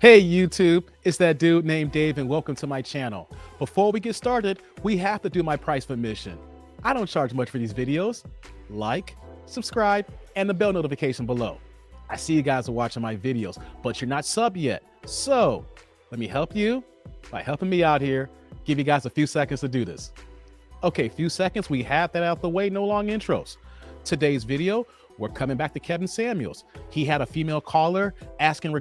Hey YouTube, it's that dude named Dave and welcome to my channel. Before we get started, we have to do my price submission. I don't charge much for these videos. Like, subscribe, and the bell notification below. I see you guys are watching my videos, but you're not sub yet. So let me help you by helping me out here. Give you guys a few seconds to do this. Okay, few seconds, we have that out the way, no long intros. Today's video, we're coming back to Kevin Samuels. He had a female caller asking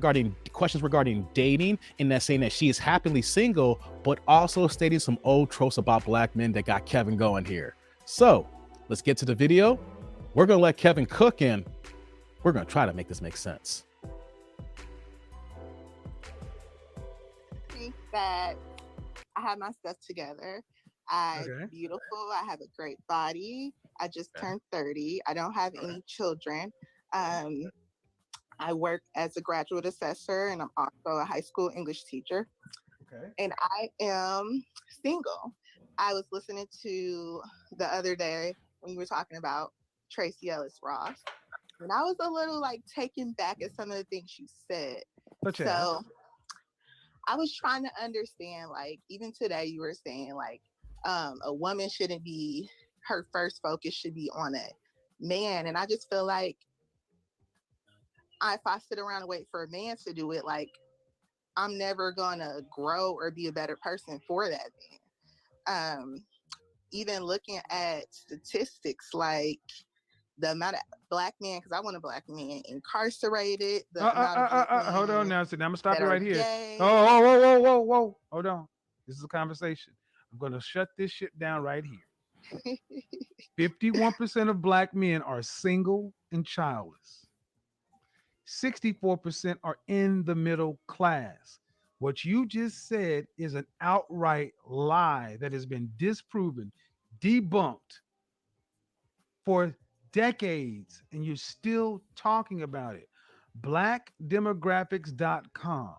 questions regarding dating, and that saying that she is happily single, but also stating some old tropes about black men that got Kevin going here. So let's get to the video. We're gonna let Kevin cook and we're gonna try to make this make sense. I think that I have my stuff together. I'm beautiful. I have a great body. I just turned 30. I don't have any children. I work as a graduate assessor, and I'm also a high school English teacher. And I am single. I was listening to the other day when you were talking about Tracy Ellis Ross, and I was a little taken back at some of the things you said. So I was trying to understand, even today you were saying a woman shouldn't be, her first focus should be on a man. And I just feel like if I sit around and wait for a man to do it, I'm never gonna grow or be a better person for that man. Even looking at statistics, the amount of black men, because I want a black man incarcerated, the amount of black men hold on now. So now I'm gonna stop that you are right here. gay. Whoa. Hold on. This is a conversation. I'm gonna shut this shit down right here. 51% of black men are single and childless. 64% are in the middle class. What you just said is an outright lie that has been disproven, debunked for decades, and you're still talking about it. Blackdemographics.com,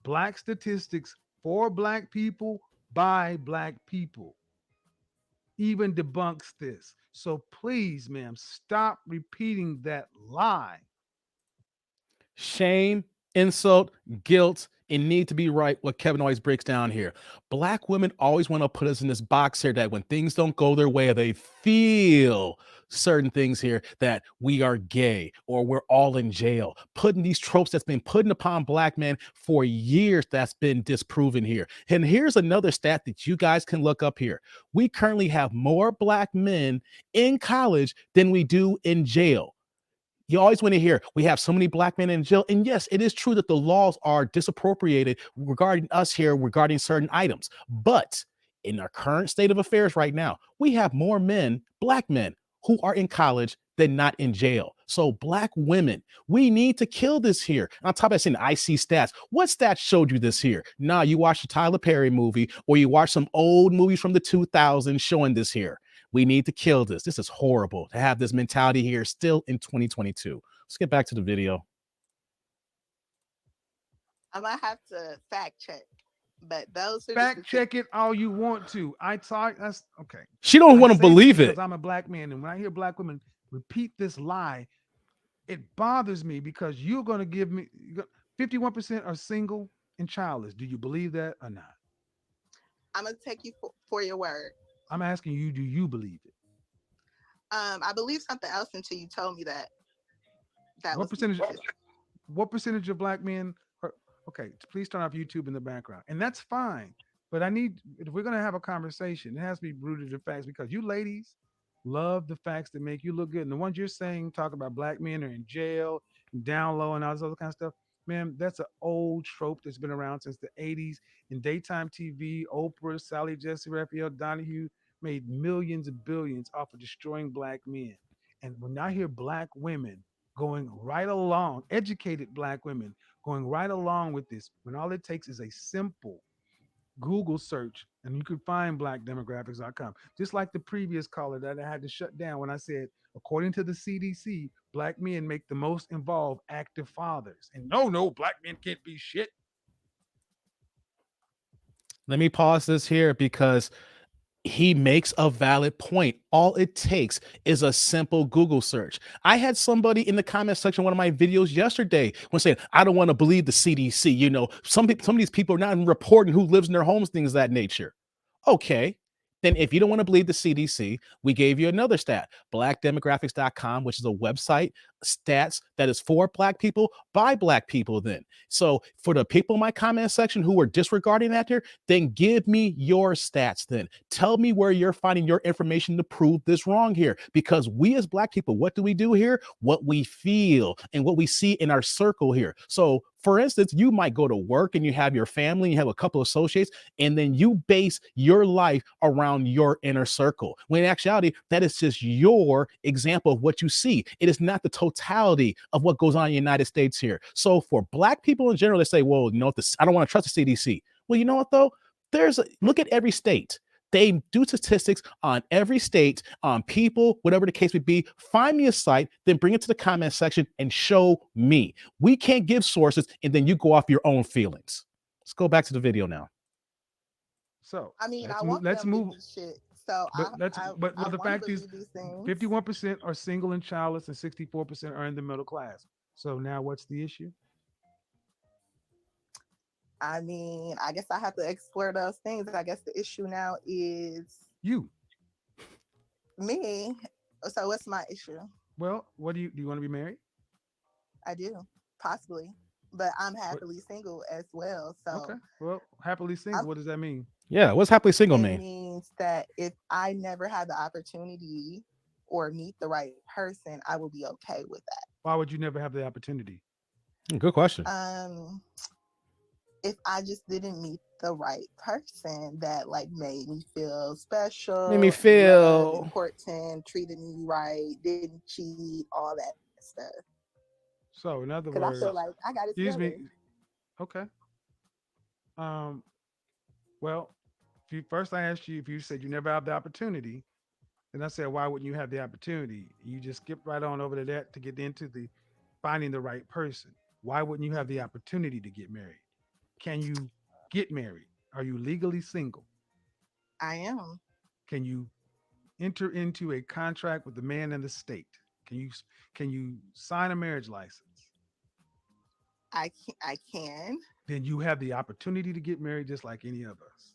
black statistics for black people by black people, even debunks this. So please, ma'am, stop repeating that lie. Shame, insult, guilt, and need to be right, what Kevin always breaks down here. Black women always want to put us in this box here that when things don't go their way, they feel certain things here that we are gay or we're all in jail. Putting these tropes that's been put upon black men for years, that's been disproven here. And here's another stat that you guys can look up here. We currently have more black men in college than we do in jail. You always want to hear we have so many black men in jail. And yes, it is true that the laws are disappropriated regarding us here, regarding certain items. But in our current state of affairs right now, we have more men, black men, who are in college than not in jail. So black women, we need to kill this here. On top of that, saying I see stats. What stats showed you this here? Nah, you watched the Tyler Perry movie or you watched some old movies from the 2000s showing this here. We need to kill this. This is horrible to have this mentality here still in 2022. Let's get back to the video. I might have to fact check, but those are fact check it all you want to. That's okay. She don't want to believe it because I'm a black man, and when I hear black women repeat this lie, it bothers me because you're going to give me 51% are single and childless. Do you believe that or not? I'm gonna take you for your word. I'm asking you, do you believe it? I believe something else until you told me that. What percentage? What percentage of black men are okay? Please turn off YouTube in the background, and that's fine. But if we're gonna have a conversation, it has to be rooted in facts because you ladies love the facts that make you look good. And the ones you're saying talk about black men are in jail and down low and all this other kind of stuff. Man, that's an old trope that's been around since the 80s in daytime TV. Oprah, Sally Jesse Raphael Donahue made millions and billions off of destroying black men. And when I hear black women going right along, educated black women going right along with this, when all it takes is a simple Google search and you can find blackdemographics.com. Just like the previous caller that I had to shut down when I said, according to the CDC, black men make the most involved active fathers. And no, black men can't be shit. Let me pause this here because He makes a valid point. All it takes is a simple Google search. I had somebody in the comment section of one of my videos yesterday when saying, I don't want to believe the CDC. You know, some of these people are not even reporting who lives in their homes, things of that nature. Okay. Then if you don't want to believe the CDC, we gave you another stat, blackdemographics.com, which is a website stats that is for black people by black people then. So for the people in my comment section who are disregarding that here, then give me your stats then. Tell me where you're finding your information to prove this wrong here. Because we as black people, what do we do here? What we feel and what we see in our circle here. So for instance, you might go to work and you have your family, you have a couple of associates, and then you base your life around your inner circle. When in actuality, that is just your example of what you see. It is not the totality of what goes on in the United States here. So for black people in general, they say, well, you know, I don't want to trust the CDC. Well, you know what though? Look at every state. They do statistics on every state, on people, whatever the case may be. Find me a site, then bring it to the comment section and show me. We can't give sources and then you go off your own feelings. Let's go back to the video now. So I mean, I move. want Let's them to move. be shit. So But let's. But I well, the want to fact is, believe these things. 51% are single and childless, and 64% are in the middle class. So now, what's the issue? I mean, I guess I have to explore those things. I guess the issue now is You. me. So what's my issue? Well, what do you want to be married? I do, possibly, but I'm What? happily single as well. Okay. So Well, happily single. I'm, What does that mean? Yeah, what's happily single it mean? means that if I never had the opportunity or meet the right person, I will be okay with Why would you never have the opportunity? Good question. that. If I just didn't meet the right person that like made me feel Made me special, loved, feel. important, treated me right, didn't cheat, all that stuff. So, in other Because I feel words, like I got it excuse together. me. Okay. Um. Well, if you first I asked you if you said you never have the opportunity, then I said why wouldn't you have the opportunity? You just skipped right on over to that to get into the finding the right person. Why wouldn't you have the opportunity to get married? Can you get married? Are you legally single? I am. Can you enter into a contract with the man and the state? Can you can you sign a marriage license? I can, Then you have the opportunity to get married just like any of us.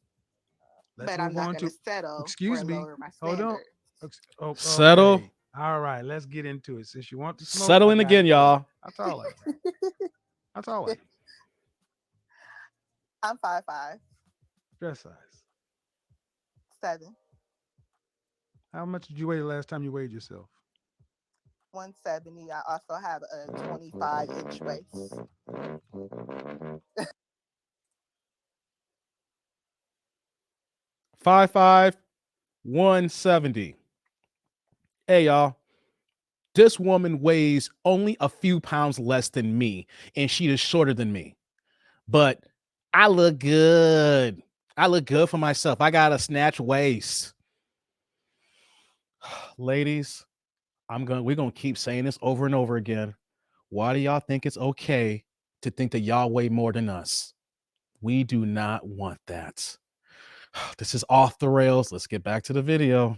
Let's but I'm move not on going to to, settle excuse or me. lower my Hold on. standards. Oh, Settle. okay. All right. Let's get into it. Since you want to smoke, I Settling got it again, for you. y'all. How tall are you? How tall are you? I'm 5'5", Dress size. 7, How much did you weigh the last time you weighed yourself? 170. I also have a 25-inch waist. 5'5", 170. Hey, y'all. This woman weighs only a few pounds less than me, and she is shorter than me. But I look good. I look good for myself. I got a snatch waist. Ladies, we're gonna keep saying this over and over again. Why do y'all think it's okay to think that y'all weigh more than us? We do not want that. This is off the rails. Let's get back to the video.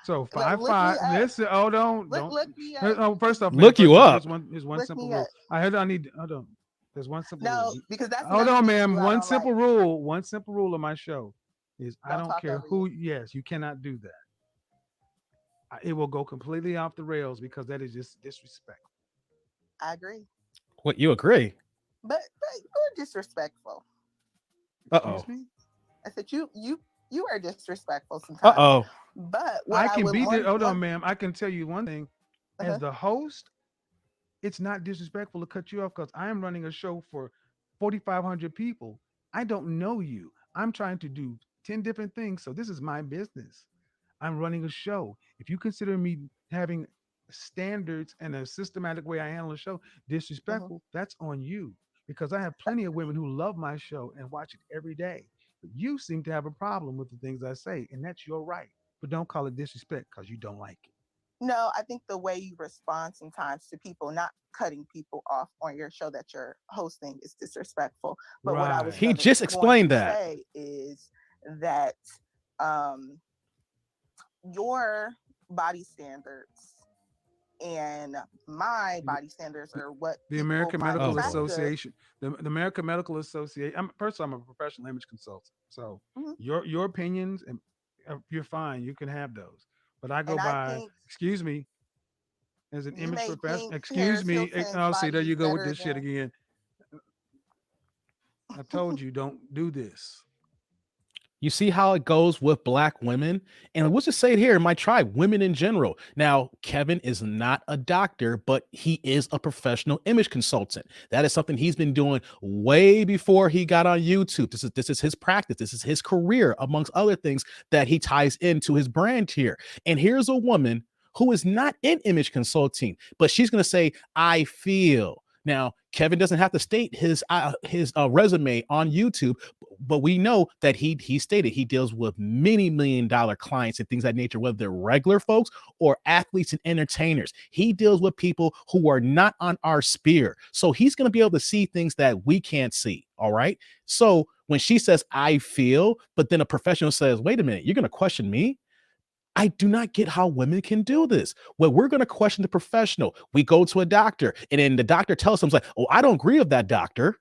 So Look me 5'5". up. Listen, oh don't. Look me up. Oh, first off, ma'am. Look you First off, up. here's one Look simple me rule. up. I need. Hold on. There's one simple rule. No, because that's Hold another on, thing you ma'am. do I One don't like. simple rule. One simple rule of my show is I Don't don't talk care over who. you. Yes, you cannot do that. It will go completely off the rails because that is just disrespect. I agree. What, you agree? But you're disrespectful. Excuse Uh-oh. me. I said you are disrespectful sometimes. Uh-oh. But what I I can would be. Hold on, one ma'am. I can tell you one thing. As uh the host, it's not disrespectful to cut you off because I am running a show for 4,500 people. I don't know you. I'm trying to do 10 different things. So this is my business. I'm running a show. If you consider me having standards and a systematic way I handle a show disrespectful, that's on you because I have plenty of women who love my show and watch it every day. But you seem to have a problem with the things I say, and that's your right. But don't call it disrespect because you don't like it. No, I think the way you respond sometimes to people, not cutting people off on your show that you're hosting, is disrespectful. But what I was Right. He just going explained to that. say is that um, your body standards and my body standards The, are what the people American find Oh Medical boy. attractive. Association, the American Medical Association. First, I'm a professional image consultant, so Mhm. your opinions and you're fine. You can have those, but I go And I by. think Excuse me, as an you image may professional. think Excuse Paris me. Hilton's Oh, see, there body you is go with better this shit than. again. I told you don't do this. You see how it goes with black women? And we'll just say it here in my tribe, women in general. Now, Kevin is not a doctor, but he is a professional image consultant. That is something he's been doing way before he got on YouTube. This is his practice. This is his career, amongst other things that he ties into his brand here. And here's a woman who is not in image consulting, but she's going to say, I feel. Now, Kevin doesn't have to state his resume on YouTube, but we know that he stated he deals with many $1 million clients and things of that nature, whether they're regular folks or athletes and entertainers. He deals with people who are not on our sphere. So he's going to be able to see things that we can't see. All right. So when she says, I feel, but then a professional says, wait a minute, you're going to question me? I do not get how women can do this. Well, we're going to question the professional. We go to a doctor, and then the doctor tells us, like, oh, I don't agree with that doctor.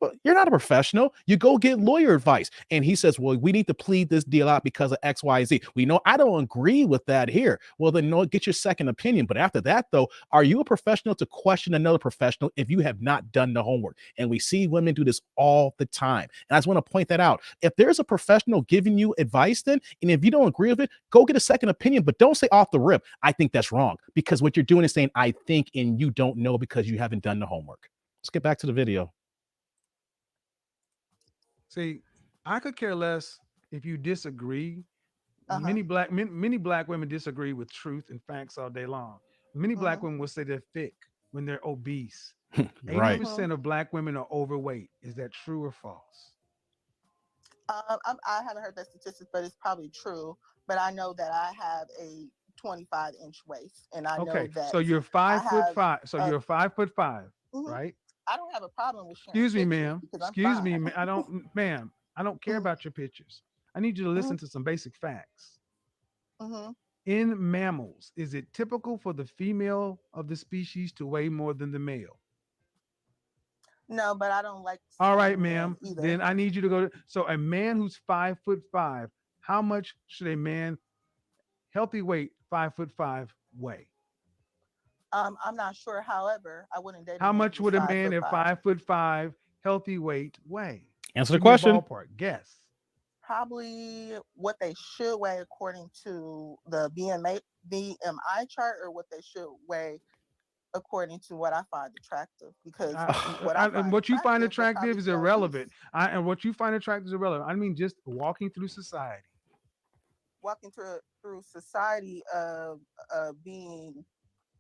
Well, you're not a professional. You go get lawyer advice. And he says, well, we need to plead this deal out because of XYZ. We know I don't agree with that here. Well, then no, get your second opinion. But after that, though, are you a professional to question another professional if you have not done the homework? And we see women do this all the time. And I just want to point that out. If there's a professional giving you advice, then, and if you don't agree with it, go get a second opinion, but don't say off the rip, I think that's wrong. Because what you're doing is saying, I think, and you don't know because you haven't done the homework. Let's get back to the video. See, I could care less if you disagree. Uh huh. Many black women disagree with truth and facts all day long. Many black Mhm. women will say they're thick when they're obese. Right. Mhm. 80% of black women are overweight. Is that true or false? I haven't heard that statistic, but it's probably true. But I know that I have a 25-inch waist, and I know Okay, that so you're I 5'5". have So a. you're 5'5", Mhm. right? I don't have a problem with sharing Excuse me, pictures ma'am. because I'm Excuse me, fine. I don't, ma'am. I don't care Mhm. about your pictures. I need you to Mhm. listen to some basic facts. Mhm. In mammals, is it typical for the female of the species to weigh more than the male? No, but I don't like All right, skinny men ma'am. either. Then I need you to go. So a man who's 5'5", how much should a man healthy weight 5'5" weigh? I'm not sure. However, I wouldn't date a How man much who's would a five man foot at five. 5'5" healthy weight weigh? Answer the Give me a question. ballpark. Guess. Probably what they should weigh according to the BMI chart, or what they should weigh according to what I find attractive. Because what I And find what you find attractive, they'll attractive probably is be obese. irrelevant. And what you find attractive is irrelevant. I mean, just walking through society. Walking through society of being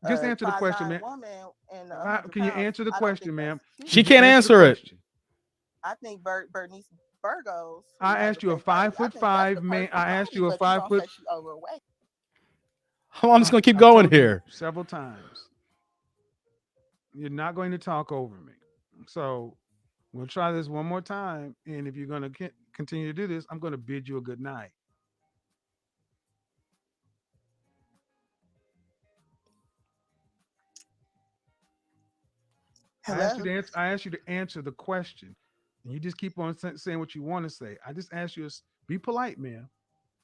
Just a answer the five question, nine man. woman and 100 Can you pounds, answer the I don't think question, that's ma'am? cute. She Did you can't answer the answer it. question? I think Bernice Burgos, who I has a asked you a fake body, five I foot think that's the five man. perfect I asked body. you a But you 5 gonna foot. say she overweight? I'm just gonna keep I've going told you here. several times. You're not going to talk over me. So we'll try this one more time. And if you're going to continue to do this, I'm going to bid you a good night. Hello. I asked you to answer the question, and you just keep on saying what you want to say. I just asked you to be polite, man.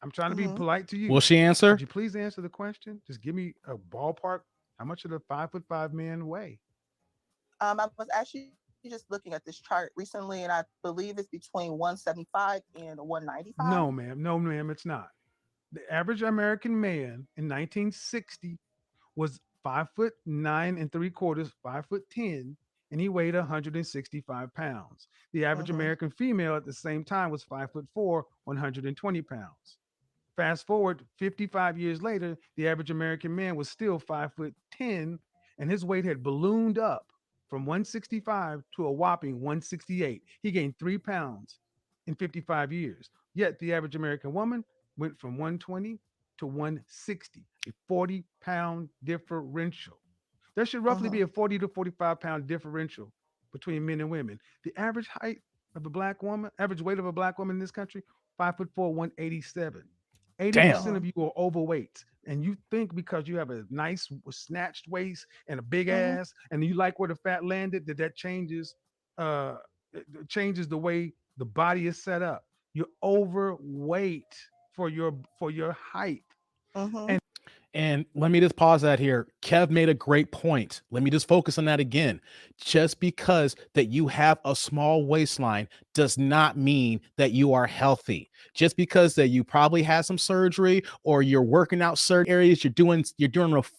I'm trying to be Hmm. polite to Will you. she Would answer? you please answer the question? Just give me a ballpark. How much should a 5'5" man weigh? I was actually just looking at this chart recently, and I believe it's between 175 and 195. No, ma'am. No, ma'am. It's not. The average American man in 1960 was 5'9 3/4", 5'10", and he weighed 165 pounds. The average Hmm. American female at the same time was 5'4", 120 pounds. Fast forward 55 years later, the average American man was still 5'10", and his weight had ballooned up from 165 to a whopping 168. He gained 3 pounds in 55 years. Yet the average American woman went from 120 to 160, a 40-pound differential. There should roughly be a 40 to 45-pound differential between men and women. The average height of a black woman, average weight of a black woman in this country, 5'4", 187. 80% Damn. of you are overweight. And you think because you have a nice snatched waist and a big Mm-hmm. ass, and you like where the fat landed, that changes uh changes the way the body is set up. You're overweight for your height. Mm-hmm. And And let me just pause that here. Kev made a great point. Let me just focus on that again. Just because that you have a small waistline does not mean that you are healthy. Just because that you probably had some surgery or you're working out certain areas, you're doing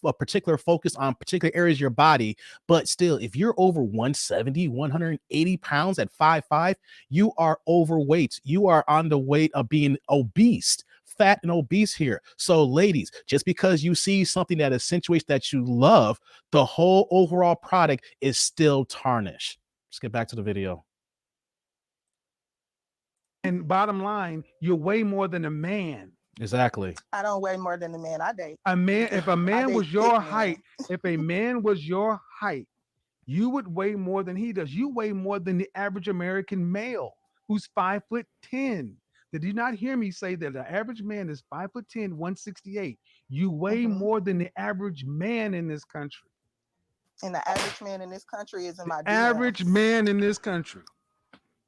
a particular focus on particular areas of your body. But still, if you're over 170, 180 pounds at 5'5", you are overweight. You are on the weight of being obese, fat and obese here. So ladies, just because you see something that accentuates that you love, the whole overall product is still tarnished. Let's get back to the video. and bottom line, you're way more than a man. Exactly. I don't weigh more than the man I date. A man, if a I man date was your thick men. height, if a man was your height, you would weigh more than he does. You weigh more than the average American male who's 5'10". Did you not hear me say that the average man is 5'10", 168? You weigh Mm-hmm. more than the average man in this country. And the average man in this country is in my Average DMs. man in this country.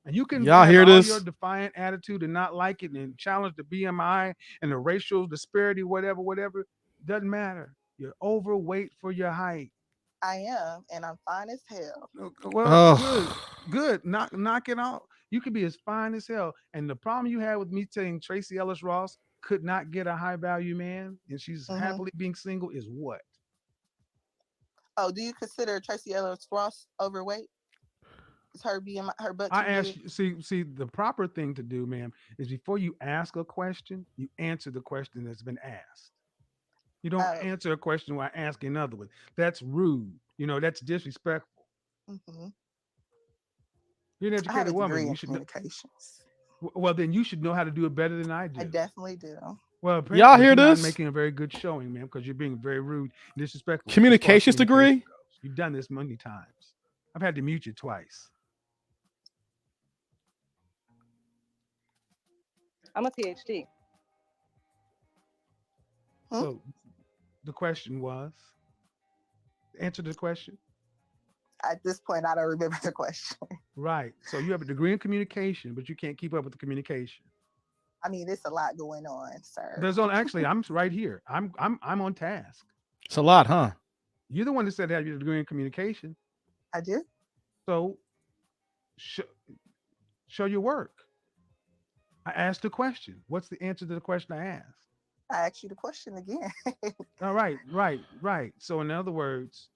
And you can Y'all have hear all this? your defiant attitude and not like it and challenge the BMI and the racial disparity, whatever. Doesn't matter. You're overweight for your height. I am, and I'm fine as hell. Well, Oh, good. Knock it out. You could be as fine as hell. And the problem you had with me saying Tracy Ellis Ross could not get a high value man, and she's Mm-hmm. happily being single, is what? Oh, do you consider Tracy Ellis Ross overweight? Is her BMI, her butt too I asked big? you, see, the proper thing to do, ma'am, is before you ask a question, you answer the question that's been asked. You don't Oh, answer a question while asking another one. That's rude. That's disrespectful. mm-hmm. You're an I have educated a woman. degree You in should know. communications. Well, then you should know how to do it better than I I do. definitely do. Well, y'all apparently hear you're not this? making a very good showing, ma'am, because you're being very rude and disrespectful as far as Communications communication degree? goes. You've done this many times. I've had to mute you twice. I'm a PhD. Hmm? So the question was, answer the question. At this point, I don't remember the question. Right. So you have a degree in communication, but you can't keep up with the communication. I mean, it's a lot going on, sir. There's only actually I'm right here. I'm on task. It's a lot, huh? You're the one that said have your degree in communication. I do. So sh- show your work. I asked a question. What's the answer to the question I asked? I asked you the question again. All right. So in other words,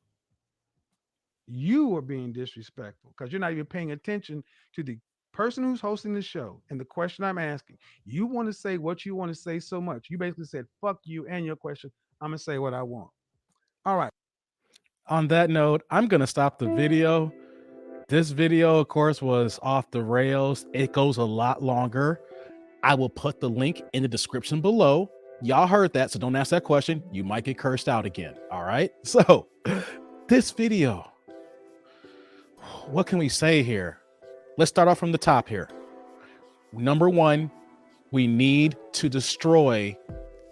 you are being disrespectful because you're not even paying attention to the person who's hosting the show and the question I'm asking. You want to say what you want to say so much. You basically said, fuck you and your question. I'm going to say what I want. All right. On that note, I'm going to stop the video. This video, of course, was off the rails. It goes a lot longer. I will put the link in the description below. Y'all heard that, so don't ask that question. You might get cursed out again. All right. So this video, what can we say here? Let's start off from the top here. Number one, we need to destroy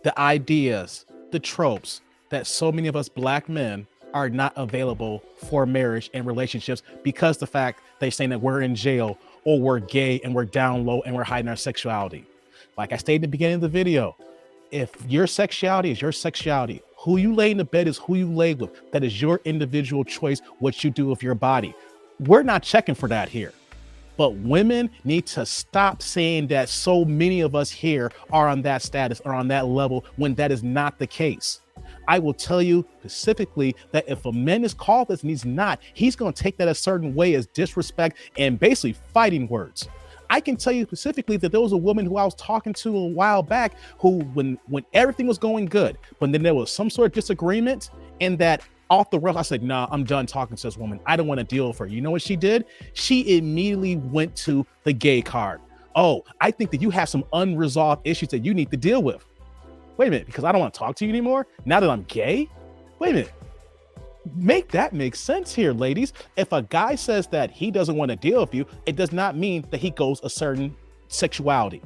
the ideas, the tropes that so many of us black men are not available for marriage and relationships because the fact they saying that we're in jail or we're gay and we're down low and we're hiding our sexuality. Like I stated in the beginning of the video, if your sexuality is your sexuality, who you lay in the bed is who you lay with. That is your individual choice, what you do with your body. We're not checking for that here. But women need to stop saying that so many of us here are on that status or on that level when that is not the case. I will tell you specifically that if a man is called this and he's not, he's going to take that a certain way as disrespect and basically fighting words. I can tell you specifically that there was a woman who I was talking to a while back who when everything was going good, but then there was some sort of disagreement and that off the rails, I said, nah, I'm done talking to this woman. I don't want to deal with her. You know what she did? She immediately went to the gay card. Oh, I think that you have some unresolved issues that you need to deal with. Wait a minute, because I don't want to talk to you anymore now that I'm gay? Wait a minute. Make that make sense here, ladies. If a guy says that he doesn't want to deal with you, it does not mean that he goes a certain sexuality.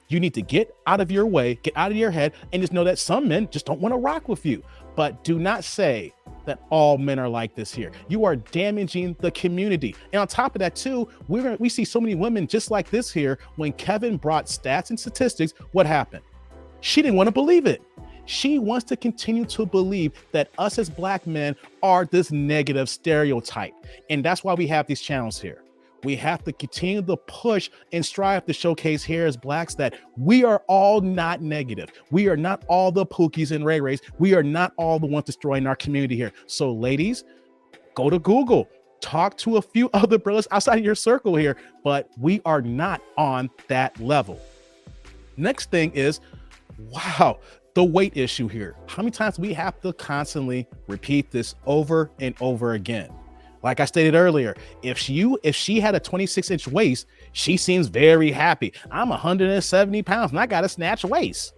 You need to get out of your way, get out of your head, and just know that some men just don't want to rock with you. But do not say that all men are like this here. You are damaging the community. And on top of that too, we see so many women just like this here. When Kevin brought stats and statistics, what happened? She didn't want to believe it. She wants to continue to believe that us as black men are this negative stereotype. And that's why we have these channels here. We have to continue to push and strive to showcase here as blacks that we are all not negative. We are not all the Pookies and Ray Rays. We are not all the ones destroying our community here. So ladies, go to Google, talk to a few other brothers outside of your circle here, but we are not on that level. Next thing is, wow, the weight issue here. How many times do we have to constantly repeat this over and over again? Like I stated earlier, if she had a 26-inch waist, she seems very happy. I'm 170 pounds and I got a snatch waist.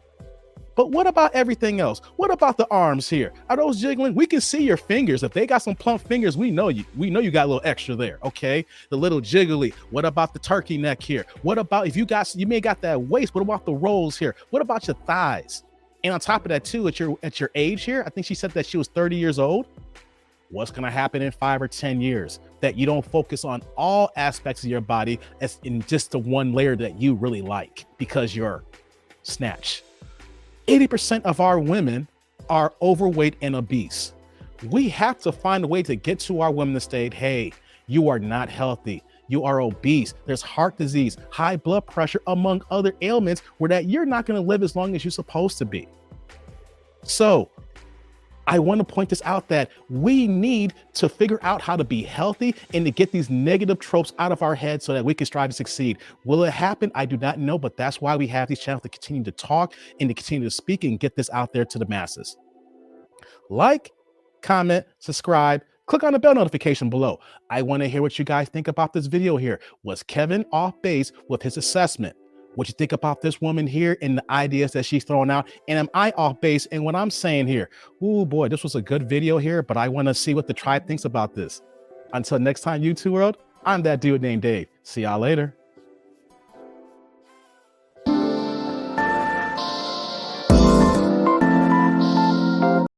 But what about everything else? What about the arms here? Are those jiggling? We can see your fingers. If they got some plump fingers, we know you got a little extra there, okay? The little jiggly. What about the turkey neck here? What about if you may got that waist? What about the rolls here? What about your thighs? And on top of that too, at your age here, I think she said that she was 30 years old. What's going to happen in 5 or 10 years? That you don't focus on all aspects of your body as in just the one layer that you really like because you're snatch. 80% of our women are overweight and obese. We have to find a way to get to our women to state, hey, you are not healthy. You are obese. There's heart disease, high blood pressure, among other ailments where that you're not going to live as long as you're supposed to be. So I want to point this out that we need to figure out how to be healthy and to get these negative tropes out of our heads so that we can strive to succeed. Will it happen? I do not know, but that's why we have these channels to continue to talk and to continue to speak and get this out there to the masses. Like, comment, subscribe, click on the bell notification below. I want to hear what you guys think about this video here. Was Kevin off base with his assessment? What you think about this woman here and the ideas that she's throwing out? And am I off base in what I'm saying here? Oh boy, this was a good video here, but I want to see what the tribe thinks about this. Until next time, YouTube world, I'm that dude named Dave. See y'all later.